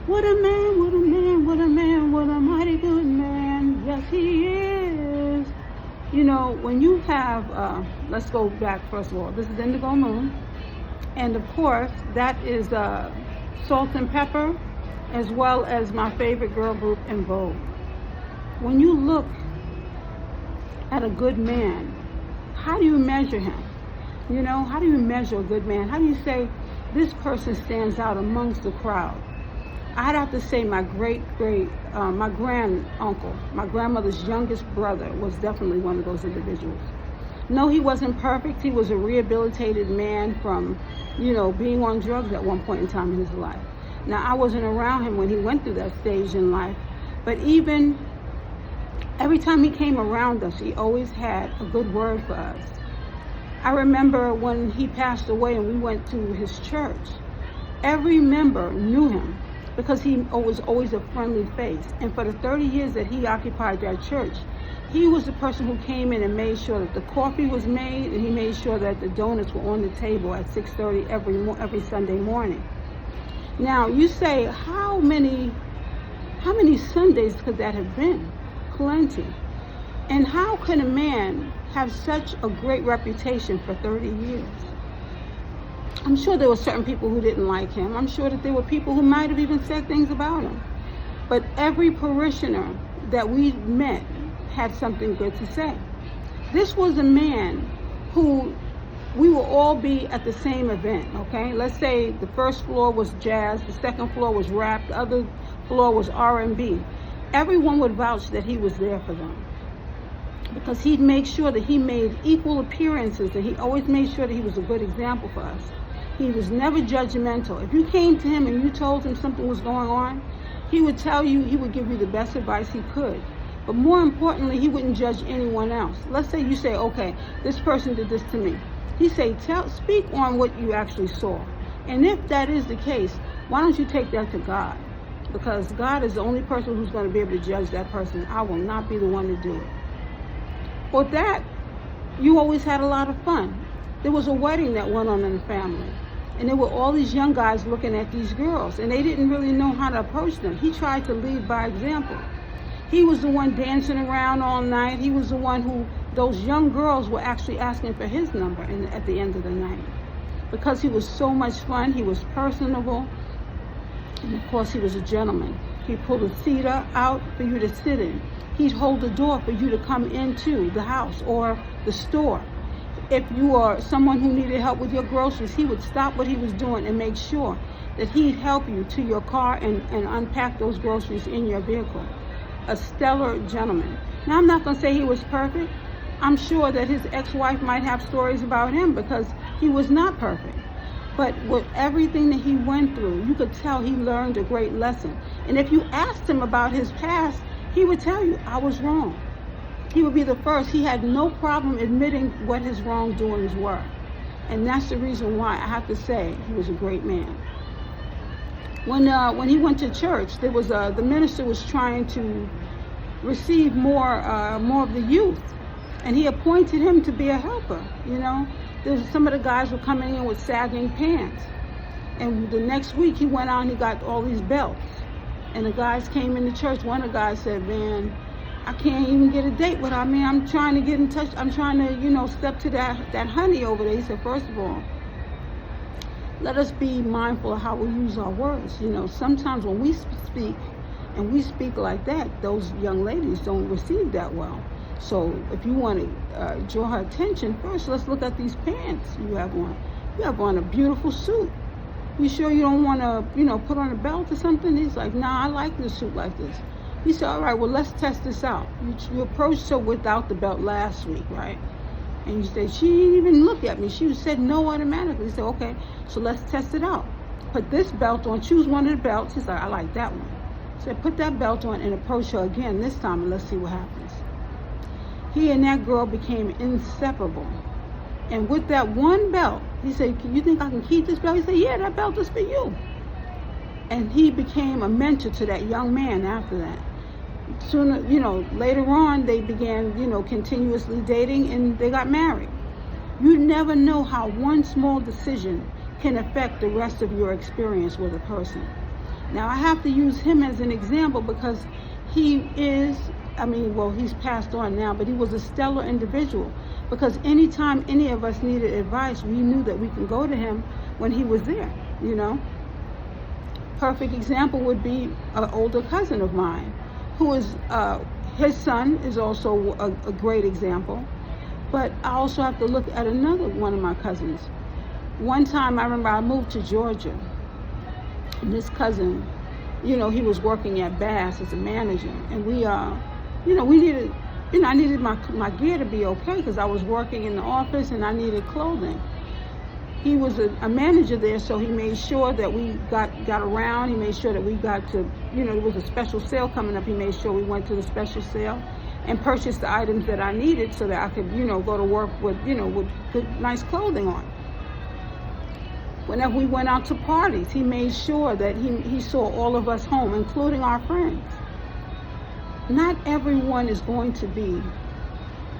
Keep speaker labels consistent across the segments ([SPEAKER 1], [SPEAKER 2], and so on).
[SPEAKER 1] What a man, what a man, what a man, what a mighty good man. Yes, he is. You know, when you have, let's go back first of all. This is Indigo Moon. And of course, that is Salt and Pepper, as well as my favorite girl group, Envogue. When you look at a good man, how do you measure him? You know, how do you measure a good man? How do you say this person stands out amongst the crowd? I'd have to say my my granduncle, my grandmother's youngest brother was definitely one of those individuals. No, he wasn't perfect. He was a rehabilitated man from, you know, being on drugs at one point in time in his life. Now, I wasn't around him when he went through that stage in life, but even every time he came around us, he always had a good word for us. I remember when he passed away and we went to his church, every member knew him because he was always a friendly face. And for the 30 years that he occupied that church, he was the person who came in and made sure that the coffee was made, and he made sure that the donuts were on the table at 6:30 every Sunday morning. Now, you say, how many Sundays could that have been? Plenty. And how can a man have such a great reputation for 30 years? I'm sure there were certain people who didn't like him. I'm sure that there were people who might have even said things about him. But every parishioner that we met had something good to say. This was a man who we will all be at the same event, okay? Let's say the first floor was jazz, the second floor was rap, the other floor was R&B. Everyone would vouch that he was there for them, because he'd make sure that he made equal appearances, and he always made sure that he was a good example for us. He was never judgmental. If you came to him and you told him something was going on, he would tell you, he would give you the best advice he could. But more importantly, he wouldn't judge anyone else. Let's say you say, okay, this person did this to me. He say, speak on what you actually saw. And if that is the case, why don't you take that to God? Because God is the only person who's going to be able to judge that person. I will not be the one to do it. With that, you always had a lot of fun. There was a wedding that went on in the family, and there were all these young guys looking at these girls, and they didn't really know how to approach them. He tried to lead by example. He was the one dancing around all night. He was the one who those young girls were actually asking for his number at the end of the night. Because he was so much fun, he was personable, and of course he was a gentleman. He pulled a seat out for you to sit in. He'd hold the door for you to come into the house or the store. If you are someone who needed help with your groceries, he would stop what he was doing and make sure that he'd help you to your car and unpack those groceries in your vehicle. A stellar gentleman. Now, I'm not going to say he was perfect. I'm sure that his ex-wife might have stories about him because he was not perfect. But with everything that he went through, you could tell he learned a great lesson. And if you asked him about his past, he would tell you, I was wrong. He would be the first. He had no problem admitting what his wrongdoings were. And that's the reason why I have to say he was a great man. When he went to church, there was the minister was trying to receive more of the youth, and he appointed him to be a helper. You know, some of the guys were coming in with sagging pants, and the next week he went out and he got all these belts, and the guys came into church. One of the guys said, "Man, I can't even get a date with her. Man, I'm trying to get in touch. I'm trying to, step to that honey over there." He said, "First of all, let us be mindful of how we use our words. Sometimes when we speak and we speak like that, those young ladies don't receive that well. So if you want to draw her attention, first let's look at these pants you have on. You have on a beautiful suit. You sure you don't want to, put on a belt or something?" He's like, "Nah, I like this suit like this." He said, "All right, well, let's test this out. You approached her without the belt last week, right? And you said, she didn't even look at me. She said no automatically." He said, "Okay, so let's test it out. Put this belt on. Choose one of the belts." He's like, "I like that one." He said, "Put that belt on and approach her again this time, and let's see what happens." He and that girl became inseparable. And with that one belt, he said, "You think I can keep this belt?" He said, "Yeah, that belt is for you." And he became a mentor to that young man after that. Sooner, later on, they began, continuously dating, and they got married. You never know how one small decision can affect the rest of your experience with a person. Now, I have to use him as an example because he is, he's passed on now, but he was a stellar individual. Because anytime any of us needed advice, we knew that we could go to him when he was there, Perfect example would be an older cousin of mine, who is, his son is also a great example. But I also have to look at another one of my cousins. One time I remember I moved to Georgia, and this cousin, he was working at Bass as a manager, and we needed, I needed my gear to be okay because I was working in the office and I needed clothing. He was a manager there, so he made sure that we got around. He made sure that we got to, there was a special sale coming up. He made sure we went to the special sale and purchased the items that I needed so that I could, go to work with, with good, nice clothing on. Whenever we went out to parties, he made sure that he saw all of us home, including our friends. Not everyone is going to be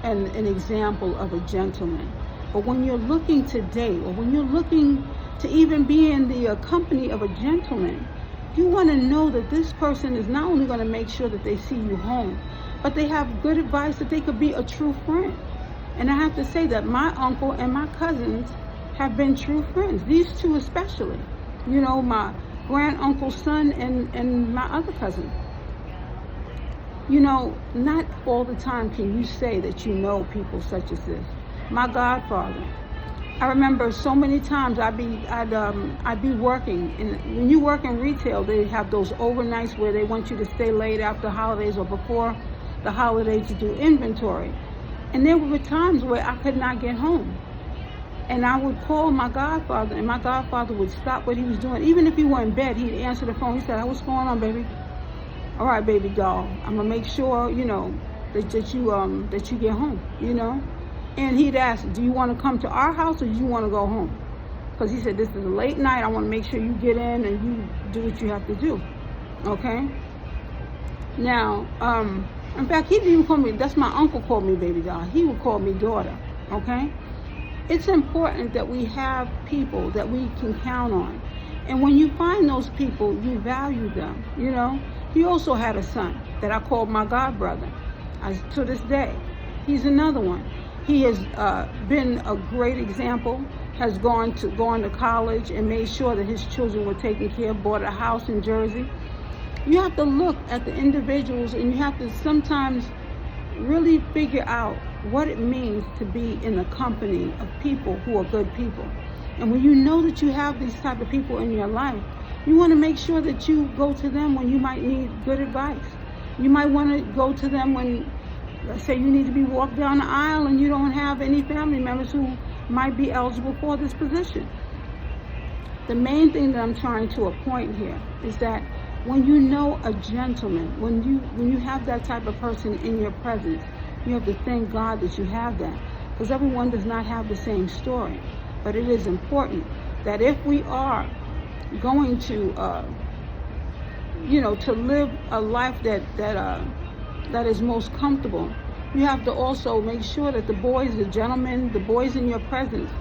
[SPEAKER 1] an example of a gentleman. But when you're looking to date, or when you're looking to even be in the company of a gentleman, you want to know that this person is not only going to make sure that they see you home, but they have good advice that they could be a true friend. And I have to say that my uncle and my cousins have been true friends. These two especially. My grand-uncle's son and my other cousin. Not all the time can you say that you know people such as this. My godfather. I remember so many times I'd be working, and when you work in retail, they have those overnights where they want you to stay late after holidays or before the holidays to do inventory. And there were times where I could not get home. And I would call my godfather, and my godfather would stop what he was doing. Even if he were in bed, he'd answer the phone. He said, "What's going on, baby?" "All right, baby doll, I'm gonna make sure, that you get home, And he'd ask, "Do you want to come to our house or do you want to go home?" Because he said, "This is a late night. I want to make sure you get in and you do what you have to do." Okay? Now, in fact, he didn't even call me, that's my uncle called me baby doll. He would call me daughter. Okay? It's important that we have people that we can count on. And when you find those people, you value them, He also had a son that I called my god brother. To this day, he's another one. He has been a great example, has gone to college and made sure that his children were taken care of, bought a house in Jersey. You have to look at the individuals, and you have to sometimes really figure out what it means to be in the company of people who are good people. And when you know that you have these type of people in your life, you want to make sure that you go to them when you might need good advice. You might want to go to them when, let's say, you need to be walked down the aisle and you don't have any family members who might be eligible for this position. The main thing that I'm trying to appoint here is that when you know a gentleman, when you have that type of person in your presence, you have to thank God that you have that. Because everyone does not have the same story. But it is important that if we are going to, to live a life that is most comfortable, you have to also make sure that the gentlemen, the boys in your presence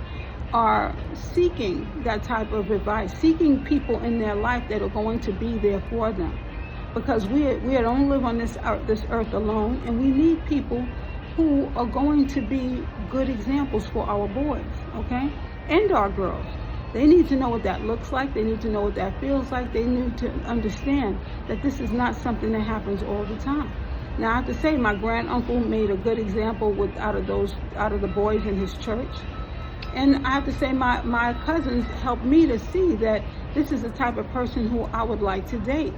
[SPEAKER 1] are seeking that type of advice, seeking people in their life that are going to be there for them. Because we don't live on this earth alone, and we need people who are going to be good examples for our boys, okay? And our girls. They need to know what that looks like. They need to know what that feels like. They need to understand that this is not something that happens all the time. Now, I have to say, my grand-uncle made a good example out of the boys in his church. And I have to say, my cousins helped me to see that this is the type of person who I would like to date,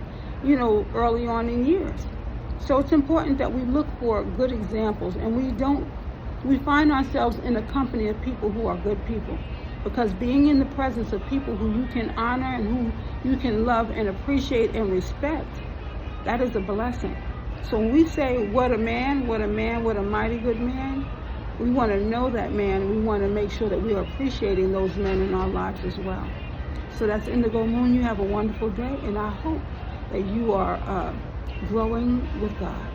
[SPEAKER 1] early on in years. So it's important that we look for good examples, and we find ourselves in a company of people who are good people. Because being in the presence of people who you can honor and who you can love and appreciate and respect, that is a blessing. So when we say, what a man, what a man, what a mighty good man, we want to know that man, and we want to make sure that we are appreciating those men in our lives as well. So that's Indigo Moon. You have a wonderful day, and I hope that you are growing with God.